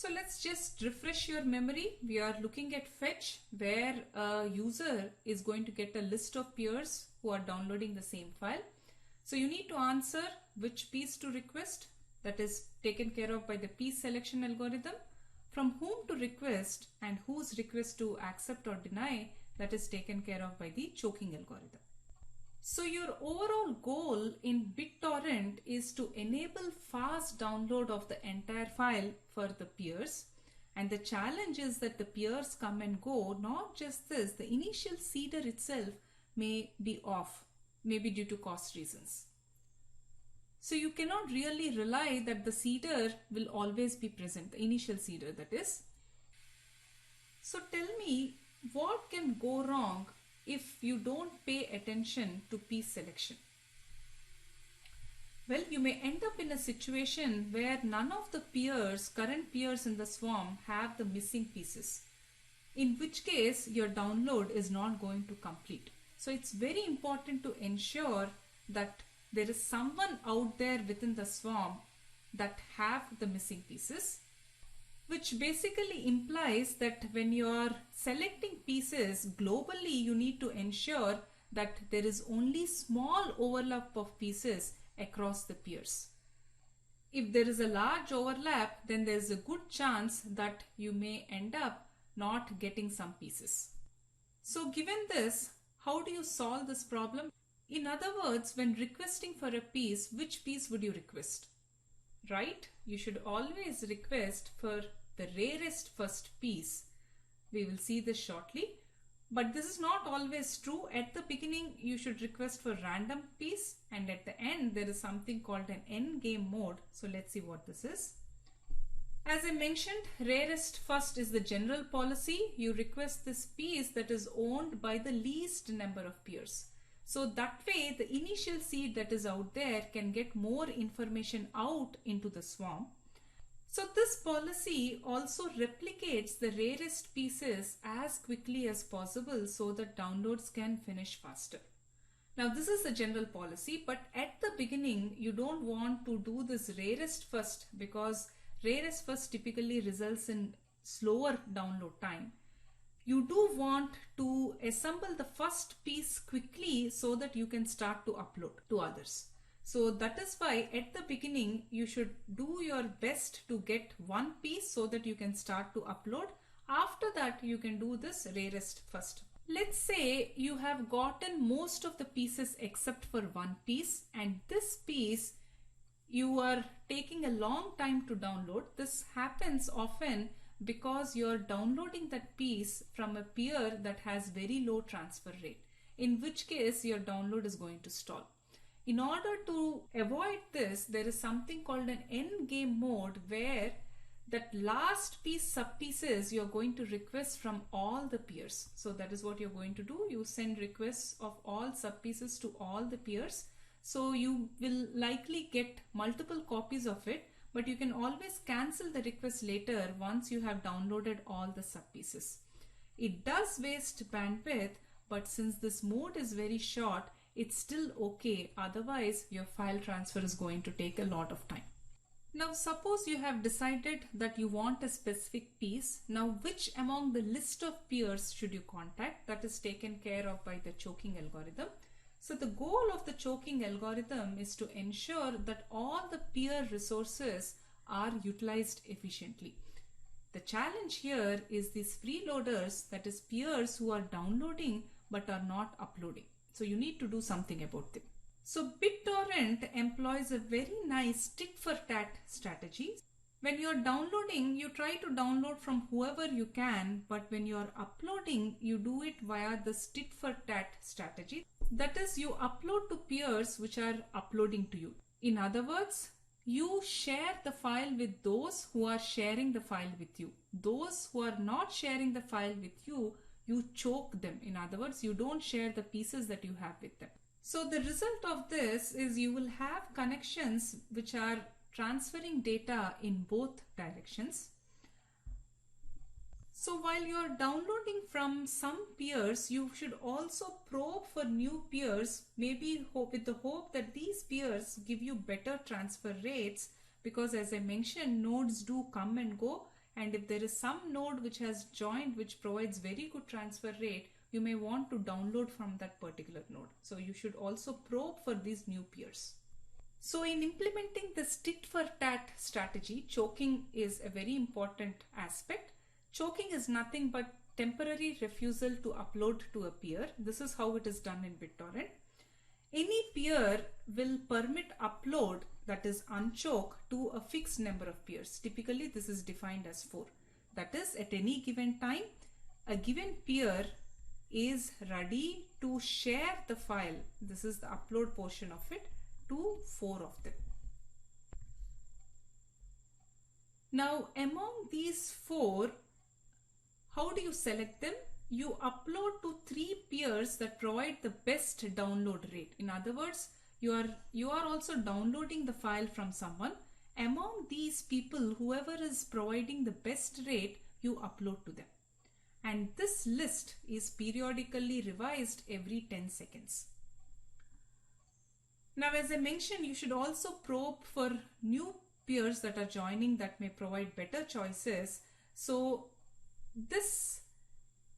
So let's just refresh your memory. We are looking at fetch, where a user is going to get a list of peers who are downloading the same file. So you need to answer which piece to request, that is taken care of by the piece selection algorithm, from whom to request, and whose request to accept or deny, that is taken care of by the choking algorithm. So your overall goal in BitTorrent is to enable fast download of the entire file for the peers. And the challenge is that the peers come and go. Not just this, the initial seeder itself may be off, maybe due to cost reasons. So you cannot really rely that the seeder will always be present, the initial seeder that is. So tell me, what can go wrong if you don't pay attention to piece selection? Well, you may end up in a situation where none of the peers, current peers in the swarm, have the missing pieces, in which case your download is not going to complete. So it's very important to ensure that there is someone out there within the swarm that have the missing pieces, which basically implies that when you are selecting pieces globally, you need to ensure that there is only small overlap of pieces across the peers. If there is a large overlap, then there is a good chance that you may end up not getting some pieces. So given this, how do you solve this problem? In other words, when requesting for a piece, which piece would you request? Right? You should always request for the rarest first piece. We will see this shortly. But this is not always true. At the beginning, you should request for random piece, and at the end, there is something called an end game mode. So let's see what this is. As I mentioned, rarest first is the general policy. You request this piece that is owned by the least number of peers. So that way, the initial seed that is out there can get more information out into the swarm. So this policy also replicates the rarest pieces as quickly as possible so that downloads can finish faster. Now this is the general policy, but at the beginning you don't want to do this rarest first, because rarest first typically results in slower download time. You do want to assemble the first piece quickly so that you can start to upload to others. So that is why at the beginning you should do your best to get one piece so that you can start to upload. After that you can do this rarest first. Let's say you have gotten most of the pieces except for one piece, and this piece you are taking a long time to download. This happens often because you're downloading that piece from a peer that has very low transfer rate, in which case your download is going to stall. In order to avoid this, there is something called an end game mode, where that last piece subpieces you're going to request from all the peers. So that is what you're going to do. You send requests of all subpieces to all the peers. So you will likely get multiple copies of it, but you can always cancel the request later once you have downloaded all the subpieces. It does waste bandwidth, but since this mode is very short, it's still okay. Otherwise, your file transfer is going to take a lot of time. Now, suppose you have decided that you want a specific piece. Now, which among the list of peers should you contact? That is taken care of by the choking algorithm. So the goal of the choking algorithm is to ensure that all the peer resources are utilized efficiently. The challenge here is these freeloaders, that is peers who are downloading but are not uploading. So you need to do something about them. So BitTorrent employs a very nice tit for tat strategy. When you're downloading, you try to download from whoever you can, but when you're uploading, you do it via the tit for tat strategy. That is, you upload to peers which are uploading to you. In other words, you share the file with those who are sharing the file with you. Those who are not sharing the file with you, you choke them. In other words, you don't share the pieces that you have with them. So the result of this is you will have connections which are transferring data in both directions. So while you are downloading from some peers, you should also probe for new peers, maybe with the hope that these peers give you better transfer rates, because as I mentioned, nodes do come and go, and if there is some node which has joined which provides very good transfer rate, you may want to download from that particular node. So you should also probe for these new peers. So in implementing this tit for tat strategy, choking is a very important aspect. Choking is nothing but temporary refusal to upload to a peer. This is how it is done in BitTorrent. Any peer will permit upload, that is unchoke, to a fixed number of peers. Typically this is defined as 4. That is, at any given time, a given peer is ready to share the file, this is the upload portion of it, to 4 of them. Now among these 4, how do you select them? You upload to 3 peers that provide the best download rate. In other words, you are also downloading the file from someone. Among these people, whoever is providing the best rate, you upload to them. And this list is periodically revised every 10 seconds. Now, as I mentioned, you should also probe for new peers that are joining that may provide better choices. So this,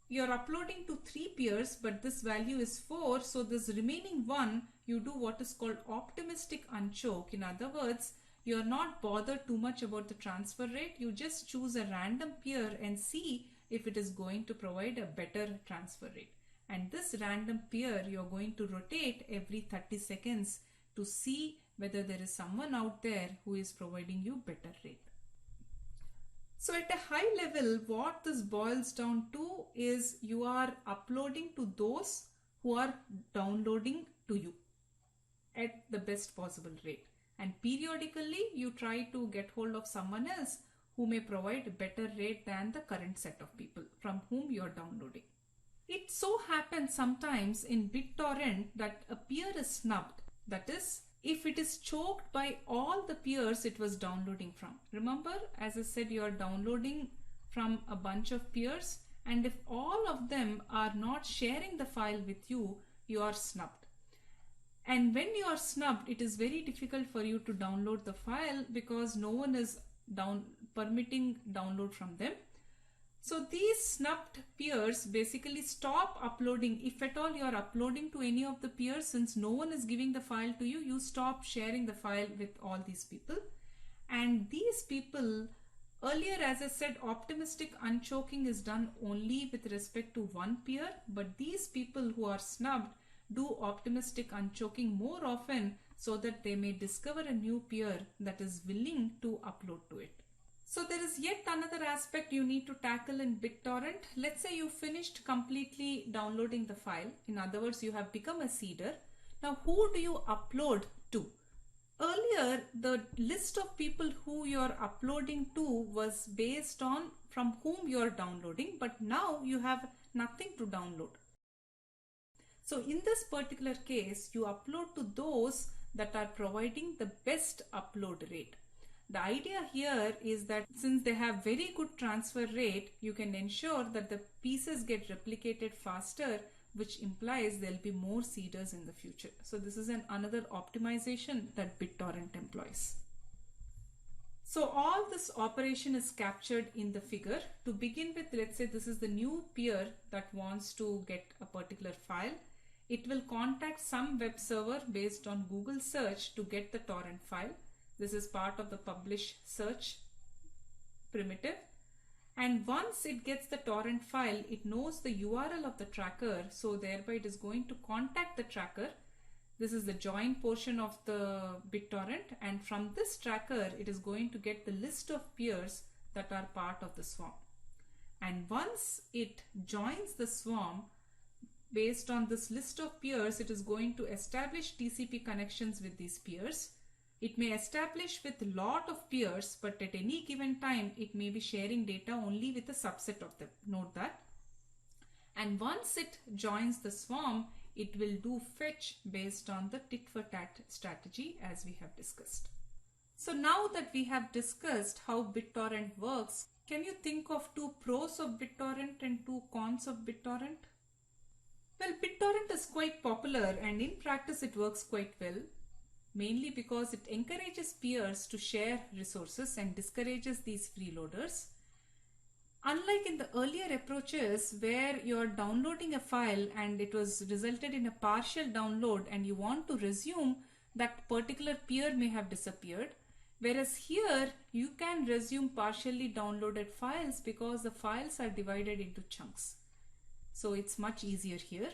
you're uploading to 3 peers, but this value is 4. So this remaining 1, you do what is called optimistic unchoke. In other words, you're not bothered too much about the transfer rate. You just choose a random peer and see if it is going to provide a better transfer rate. And this random peer, you're going to rotate every 30 seconds to see whether there is someone out there who is providing you better rate. So at a high level, what this boils down to is you are uploading to those who are downloading to you at the best possible rate. And periodically, you try to get hold of someone else who may provide a better rate than the current set of people from whom you are downloading. It so happens sometimes in BitTorrent that a peer is snubbed. That is, if it is choked by all the peers it was downloading from. Remember, as I said, you are downloading from a bunch of peers, and if all of them are not sharing the file with you, you are snubbed. And when you are snubbed, it is very difficult for you to download the file because no one is permitting download from them. So these snubbed peers basically stop uploading. If at all you are uploading to any of the peers, since no one is giving the file to you, you stop sharing the file with all these people. And these people, earlier as I said, optimistic unchoking is done only with respect to one peer, but these people who are snubbed do optimistic unchoking more often so that they may discover a new peer that is willing to upload to it. So there is yet another aspect you need to tackle in BitTorrent. Let's say you finished completely downloading the file. In other words, you have become a seeder. Now, who do you upload to? Earlier, the list of people who you're uploading to was based on from whom you're downloading, but now you have nothing to download. So in this particular case, you upload to those that are providing the best upload rate. The idea here is that since they have very good transfer rate, you can ensure that the pieces get replicated faster, which implies there'll be more seeders in the future. So this is another optimization that BitTorrent employs. So all this operation is captured in the figure. To begin with, let's say this is the new peer that wants to get a particular file. It will contact some web server based on Google search to get the torrent file. This is part of the publish search primitive. And once it gets the torrent file, it knows the URL of the tracker. So thereby it is going to contact the tracker. This is the join portion of the BitTorrent. And from this tracker, it is going to get the list of peers that are part of the swarm. And once it joins the swarm, based on this list of peers, it is going to establish TCP connections with these peers. It may establish with a lot of peers, but at any given time, it may be sharing data only with a subset of them. Note that. And once it joins the swarm, it will do fetch based on the tit for tat strategy as we have discussed. So now that we have discussed how BitTorrent works, can you think of 2 pros of BitTorrent and 2 cons of BitTorrent? Well, BitTorrent is quite popular and in practice it works quite well, mainly because it encourages peers to share resources and discourages these freeloaders. Unlike in the earlier approaches where you're downloading a file and it was resulted in a partial download and you want to resume, that particular peer may have disappeared. Whereas here you can resume partially downloaded files because the files are divided into chunks. So it's much easier here.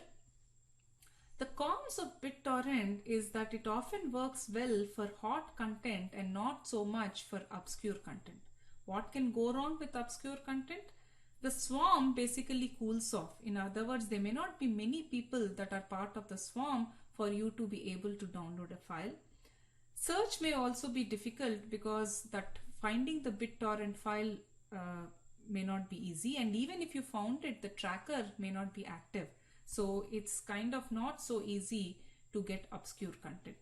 The cons of BitTorrent is that it often works well for hot content and not so much for obscure content. What can go wrong with obscure content? The swarm basically cools off. In other words, there may not be many people that are part of the swarm for you to be able to download a file. Search may also be difficult because that finding the BitTorrent file may not be easy, and even if you found it, the tracker may not be active. So it's kind of not so easy to get obscure content.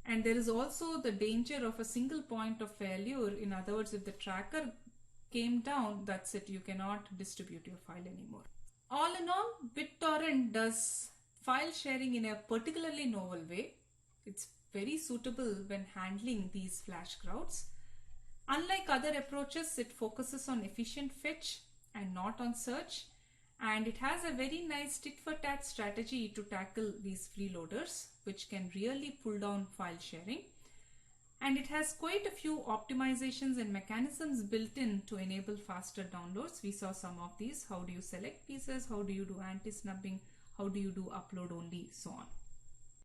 And there is also the danger of a single point of failure. In other words, if the tracker came down, that's it, you cannot distribute your file anymore. All in all, BitTorrent does file sharing in a particularly novel way. It's very suitable when handling these flash crowds. Unlike other approaches, it focuses on efficient fetch and not on search. And it has a very nice tit-for-tat strategy to tackle these freeloaders, which can really pull down file sharing. And it has quite a few optimizations and mechanisms built in to enable faster downloads. We saw some of these. How do you select pieces? How do you do anti-snubbing? How do you do upload only? So on.